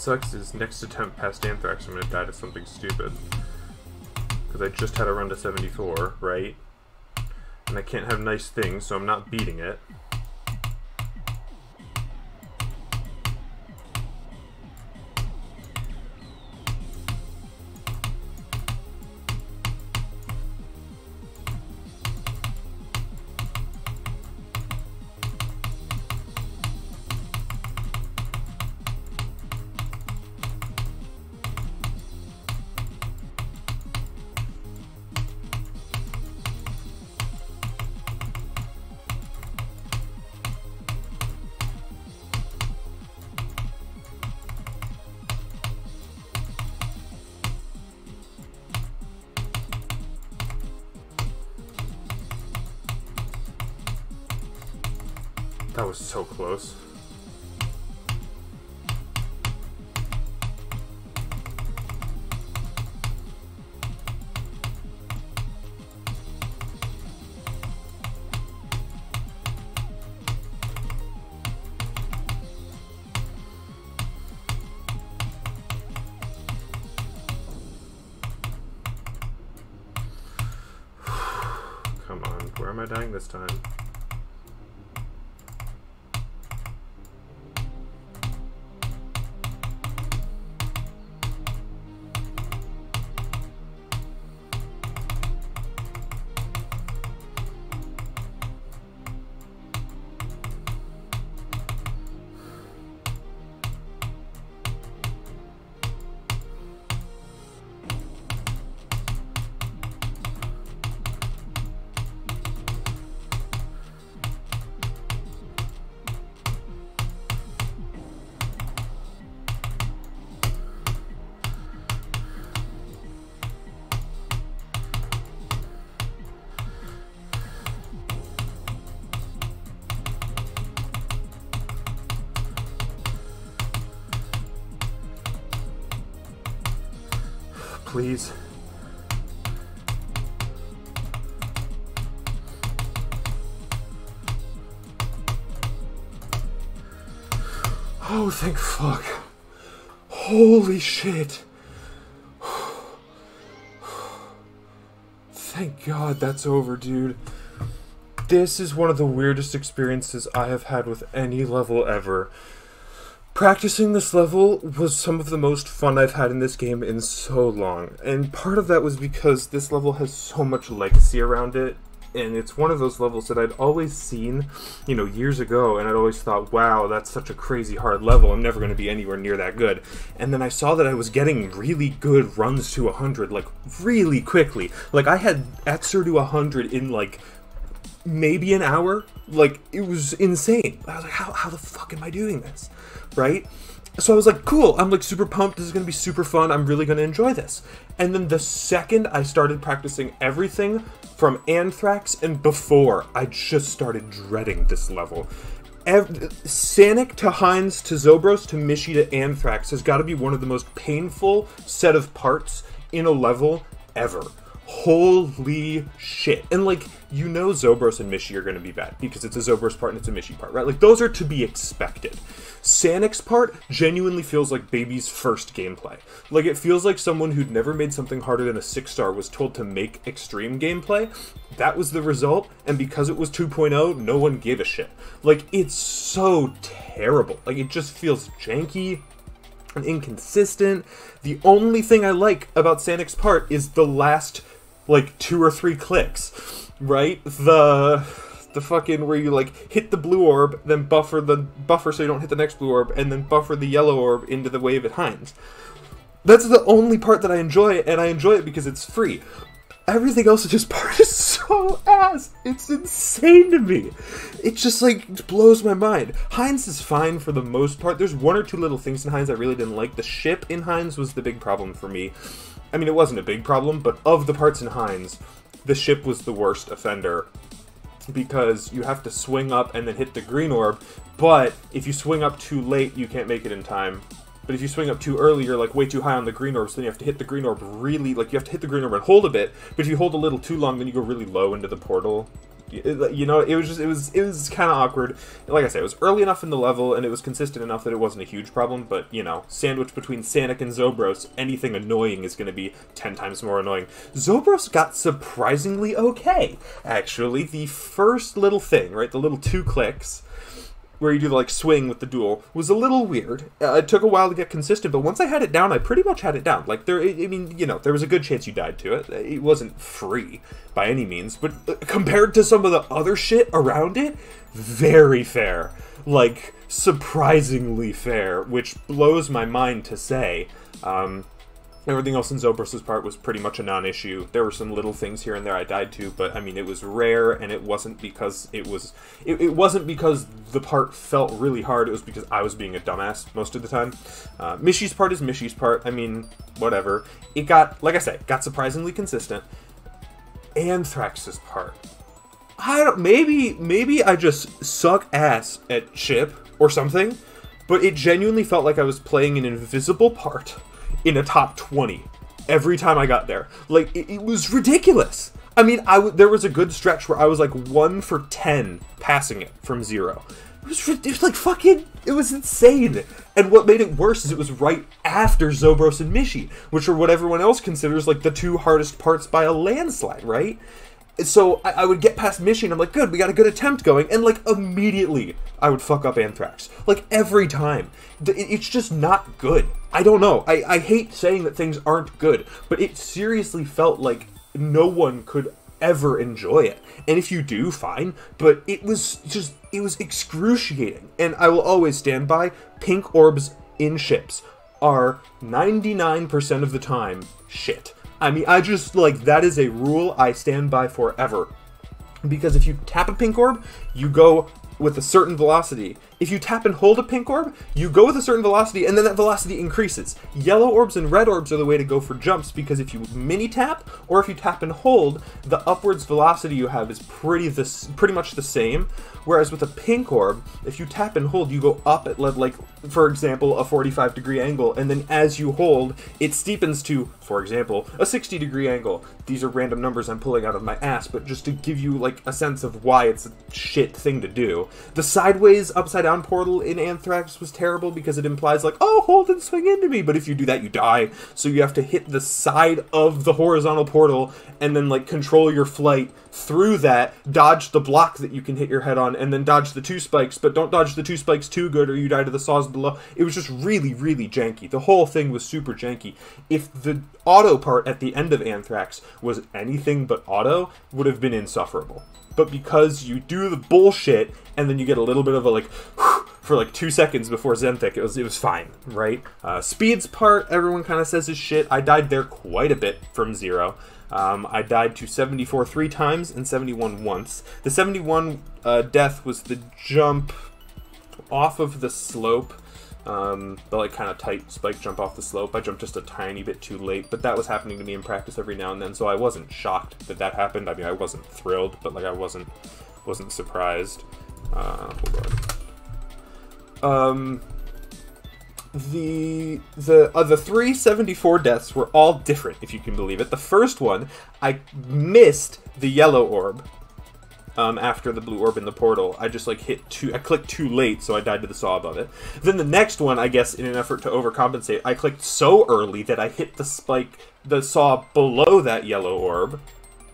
sucks is next attempt past Anthrax, I'm gonna die to something stupid. Because I just had a run to 74, right? And I can't have nice things, so I'm not beating it. That was so close. Come on, where am I dying this time? Please. Oh, thank fuck. Holy shit. Thank God that's over, dude. This is one of the weirdest experiences I have had with any level ever. Practicing this level was some of the most fun I've had in this game in so long, and part of that was because this level has so much legacy around it, and it's one of those levels that I'd always seen, you know, years ago, and I'd always thought, wow, that's such a crazy hard level, I'm never going to be anywhere near that good. And then I saw that I was getting really good runs to 100, like, really quickly. Like, I had Etzer to 100 in, like, maybe an hour. Like, it was insane. I was like, how the fuck am I doing this? Right? So I was like, cool, I'm like super pumped, this is going to be super fun, I'm really going to enjoy this. And then the second I started practicing everything from Anthrax and before, I just started dreading this level. Sanic to Heinz to Zobros to Mishi to Anthrax has got to be one of the most painful set of parts in a level ever. Holy shit. And like, you know Zobros and Mishi are going to be bad because it's a Zobros part and it's a Mishi part, right? Like, those are to be expected. Sanic's part genuinely feels like baby's first gameplay. Like, it feels like someone who'd never made something harder than a 6-star was told to make extreme gameplay. That was the result, and because it was 2.0, no one gave a shit. Like, it's so terrible. Like, it just feels janky and inconsistent. The only thing I like about Sanic's part is the last, like, 2 or 3 clicks, right? The fucking where you like hit the blue orb, then buffer so you don't hit the next blue orb, and then buffer the yellow orb into the wave at Heinz. That's the only part that I enjoy, and I enjoy it because it's free. Everything else of this part is so ass. It's insane to me. It just like blows my mind. Heinz is fine for the most part. There's 1 or 2 little things in Heinz I really didn't like. The ship in Heinz was the big problem for me. I mean, it wasn't a big problem, but of the parts in Heinz, the ship was the worst offender. Because you have to swing up and then hit the green orb, but if you swing up too late, you can't make it in time. But if you swing up too early, you're like way too high on the green orb, so then you have to hit the green orb really, like you have to hit the green orb and hold a bit, but if you hold a little too long, then you go really low into the portal. You know, it was kind of awkward. Like I said, it was early enough in the level, and it was consistent enough that it wasn't a huge problem, but, you know, sandwiched between Sanic and Zobros, anything annoying is going to be 10 times more annoying. Zobros got surprisingly okay, actually. The first little thing, right, the little 2 clicks, where you do the, like, swing with the duel, was a little weird. It took a while to get consistent, but once I had it down, I pretty much had it down. Like, I mean, you know, there was a good chance you died to it. It wasn't free by any means, but compared to some of the other shit around it, very fair. Like, surprisingly fair, which blows my mind to say. Everything else in Zobros' part was pretty much a non-issue. There were some little things here and there I died to, but I mean, it was rare, and it wasn't because it wasn't because the part felt really hard. It was because I was being a dumbass most of the time. Mishy's part is Mishy's part. I mean, whatever. It got, like I said, got surprisingly consistent. Anthrax's part, maybe I just suck ass at Chip or something, but it genuinely felt like I was playing an invisible part in a top 20 every time I got there. Like, it was ridiculous. I mean, there was a good stretch where I was like 1 for 10 passing it from 0. It was like fucking, it was insane. And what made it worse is it was right after Zobros and Mishy, which are what everyone else considers like the 2 hardest parts by a landslide, right? So I would get past Mishy and I'm like, good, we got a good attempt going, and like immediately I would fuck up Anthrax. Like every time. It's just not good. I don't know. I hate saying that things aren't good, but it seriously felt like no one could ever enjoy it. And if you do, fine, but it was excruciating. And I will always stand by, pink orbs in ships are 99% of the time shit. I mean, I just, like, that is a rule I stand by forever. Because if you tap a pink orb, you go with a certain velocity. If you tap and hold a pink orb, you go with a certain velocity, and then that velocity increases. Yellow orbs and red orbs are the way to go for jumps, because if you mini-tap, or if you tap and hold, the upwards velocity you have is pretty much the same. Whereas with a pink orb, if you tap and hold, you go up at, like, for example, a 45-degree angle, and then as you hold, it steepens to, for example, a 60-degree angle. These are random numbers I'm pulling out of my ass, but just to give you, like, a sense of why it's a shit thing to do. The sideways, upside-down portal in Anthrax was terrible because it implies, like, oh, hold and swing into me, but if you do that, you die. So you have to hit the side of the horizontal portal and then, like, control your flight through that, dodge the block that you can hit your head on, and then dodge the 2 spikes, but don't dodge the 2 spikes too good or you die to the saws below. It was just really, really janky. The whole thing was super janky. If the auto part at the end of Anthrax was anything but auto, would have been insufferable. But because you do the bullshit, and then you get a little bit of a, like, for like 2 seconds before Zenthic, it was fine, right? Speed's part, everyone kind of says is shit. I died there quite a bit from 0. I died to 74 3 times and 71 once. The 71 death was the jump off of the slope, the like kind of tight spike jump off the slope. I jumped just a tiny bit too late, but that was happening to me in practice every now and then, so I wasn't shocked that that happened. I mean, I wasn't thrilled, but like I wasn't surprised. Hold on. The 374 deaths were all different, if you can believe it. The first one, I missed the yellow orb after the blue orb in the portal. I just like I clicked too late, so I died to the saw above it. Then the next one, I guess in an effort to overcompensate, I clicked so early that I hit the saw below that yellow orb.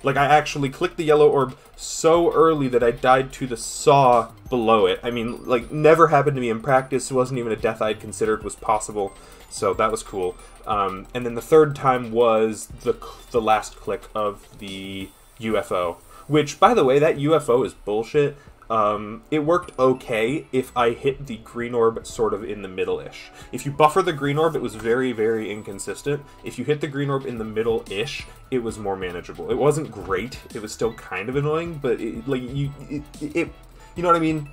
Like, I actually clicked the yellow orb so early that I died to the saw below it. I mean, like, never happened to me in practice. It wasn't even a death I'd considered was possible, so that was cool. And then the third time was the last click of the UFO, which, by the way, that UFO is bullshit. It worked okay if I hit the green orb sort of in the middle-ish. If you buffer the green orb, it was very, very inconsistent. If you hit the green orb in the middle-ish, it was more manageable. It wasn't great. It was still kind of annoying, but you know what I mean?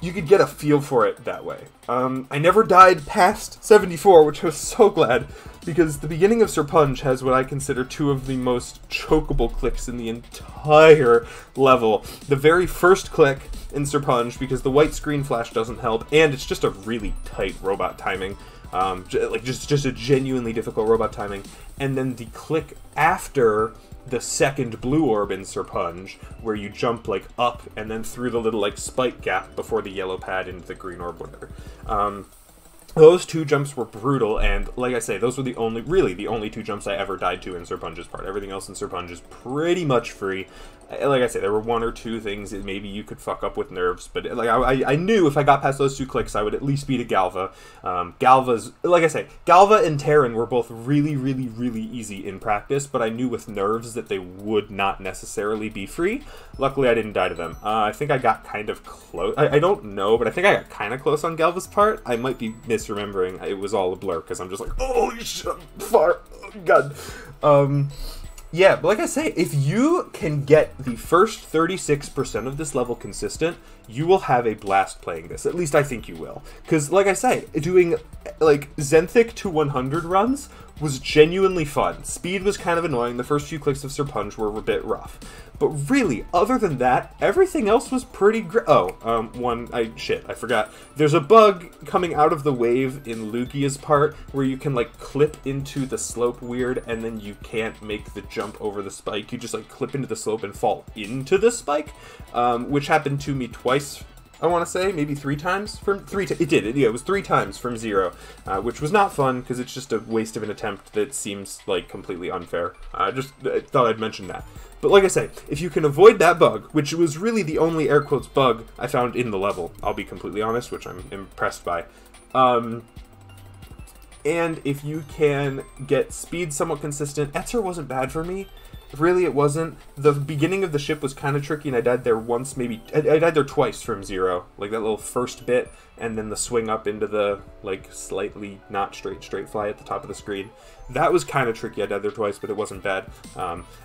You could get a feel for it that way. I never died past 74, which I was so glad, because the beginning of Serpunge has what I consider 2 of the most chokeable clicks in the entire level. The very first click in Serpunge, because the white screen flash doesn't help, and it's just a really tight robot timing. Like just a genuinely difficult robot timing. And then the click after the second blue orb in Serpunge, where you jump like up and then through the little like spike gap before the yellow pad into the green orb, whatever. Those two jumps were brutal, and like I say, those were really the only two jumps I ever died to in Serpunge's part. Everything else in Serpunge is pretty much free. Like I say, there were one or two things that maybe you could fuck up with nerves, but like I knew if I got past those two clicks, I would at least beat a Galva. Galva's, like I say, Galva and Terran were both really, really, really easy in practice, but I knew with nerves that they would not necessarily be free. Luckily, I didn't die to them. I think I got kind of close. I don't know, but I think I got kind of close on Galva's part. I might be misremembering. It was all a blur, because I'm just like, holy shit, I'm far. Oh, God. Yeah, but like I say, if you can get the first 36% of this level consistent, you will have a blast playing this. At least I think you will. Because, like I say, doing, like, Xenthic to 100 runs was genuinely fun. Speed was kind of annoying. The first few clicks of Serpunge were a bit rough. But really, other than that, everything else was pretty great. Oh, I forgot. There's a bug coming out of the wave in Lugia's part where you can, like, clip into the slope weird, and then you can't make the jump over the spike. You just, like, clip into the slope and fall into the spike, which happened to me twice, I want to say, maybe 3 times from it was 3 times from 0, which was not fun because it's just a waste of an attempt that seems like completely unfair. I thought I'd mention that. But like I say, if you can avoid that bug, which was really the only air quotes bug I found in the level, I'll be completely honest, which I'm impressed by. And if you can get speed somewhat consistent, Etzer wasn't bad for me. Really, it wasn't. The beginning of the ship was kind of tricky, and I died there once, maybe. I died there twice from 0. Like, that little first bit, and then the swing up into the, like, slightly not straight fly at the top of the screen. That was kind of tricky. I died there twice, but it wasn't bad.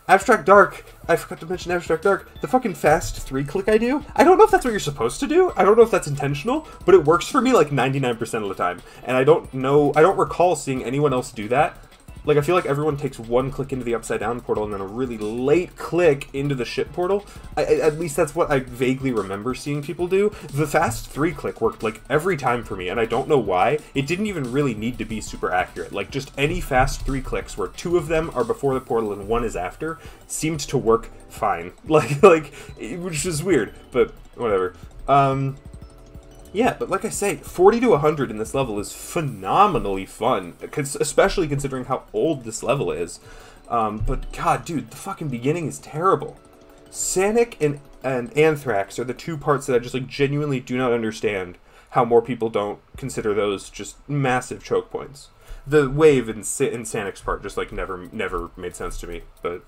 Abstract Dark. I forgot to mention Abstract Dark. The fucking fast 3-click I do. I don't know if that's what you're supposed to do. I don't know if that's intentional, but it works for me, like, 99% of the time. And I don't recall seeing anyone else do that. Like, I feel like everyone takes one click into the Upside Down portal and then a really late click into the ship portal. At least that's what I vaguely remember seeing people do. The fast 3-click worked, like, every time for me, and I don't know why. It didn't even really need to be super accurate. Like, just any fast 3 clicks where 2 of them are before the portal and 1 is after seemed to work fine. Which is weird, but whatever. Yeah, but like I say, 40 to 100 in this level is phenomenally fun, especially considering how old this level is. But god, dude, the fucking beginning is terrible. Sanic and Anthrax are the 2 parts that I just, like, genuinely do not understand how more people don't consider those just massive choke points. The wave in Sanic's part just, like, never made sense to me, but...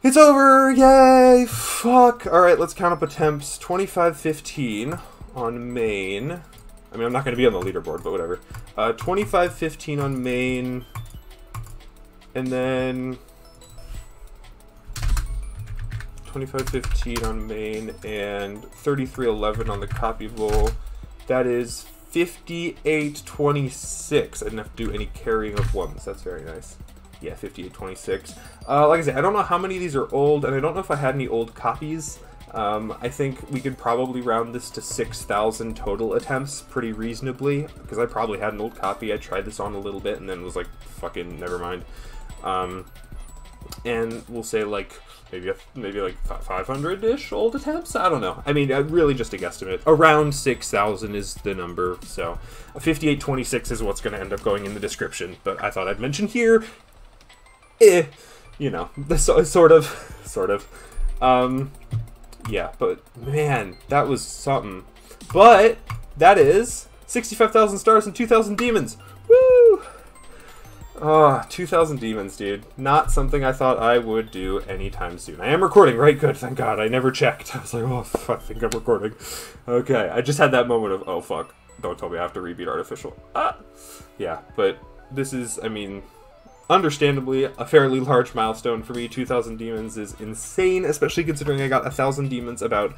It's over! Yay! Fuck! Alright, let's count up attempts. 25-15 on main. I mean, I'm not going to be on the leaderboard, but whatever. 25-15 on main. And then... 25-15 on main and 33-11 on the copyable. That is 58-26. I didn't have to do any carrying of ones. That's very nice. Yeah, 58-26. Like I said, I don't know how many of these are old, and I don't know if I had any old copies. I think we could probably round this to 6,000 total attempts pretty reasonably, because I probably had an old copy. I tried this on a little bit and then was like, fucking never mind. And we'll say like maybe like 500-ish old attempts. I don't know. I mean, really just a guesstimate. Around 6,000 is the number. So 58-26 is what's going to end up going in the description. But I thought I'd mention here. You know, sort of. Yeah, but man, that was something. But that is 65,000 stars and 2,000 demons. Woo! Oh, 2,000 demons, dude. Not something I thought I would do anytime soon. I am recording, right? Good, thank God. I never checked. I was like, oh, fuck, I think I'm recording. Okay, I just had that moment of, oh, fuck. Don't tell me I have to rebeat Artificial. Yeah, but this is, I mean... understandably, a fairly large milestone for me. 2,000 demons is insane, especially considering I got 1,000 demons about,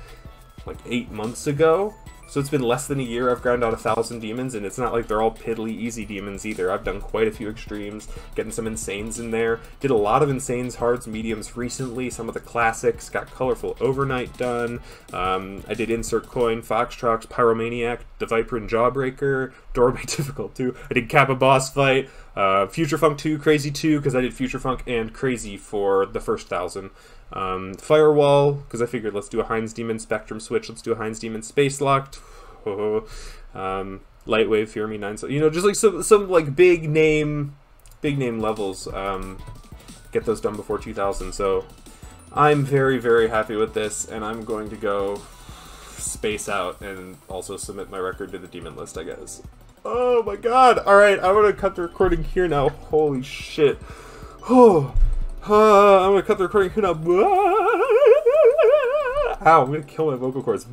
like, 8 months ago. So it's been less than a year I've ground out 1,000 demons, and it's not like they're all piddly easy demons either. I've done quite a few extremes, getting some insanes in there. Did a lot of insanes, hards, mediums recently, some of the classics, got colorful overnight done. I did insert coin, foxtrots, pyromaniac, the ViPriN jawbreaker, doorway difficult too. I did kappa boss fight, future funk 2, crazy 2, because I did future funk and crazy for the first 1,000. Firewall, because I figured let's do a Heinz Demon Spectrum switch, let's do a Heinz Demon Space Locked. Lightwave, Fear Me 9, so you know, just like some like big name levels. Get those done before 2,000. So I'm very, very happy with this, and I'm going to go space out and also submit my record to the demon list, I guess. Oh my god! Alright, I'm gonna cut the recording here now. Holy shit. Oh. I'm gonna cut the recording here now. Ow, I'm gonna kill my vocal cords.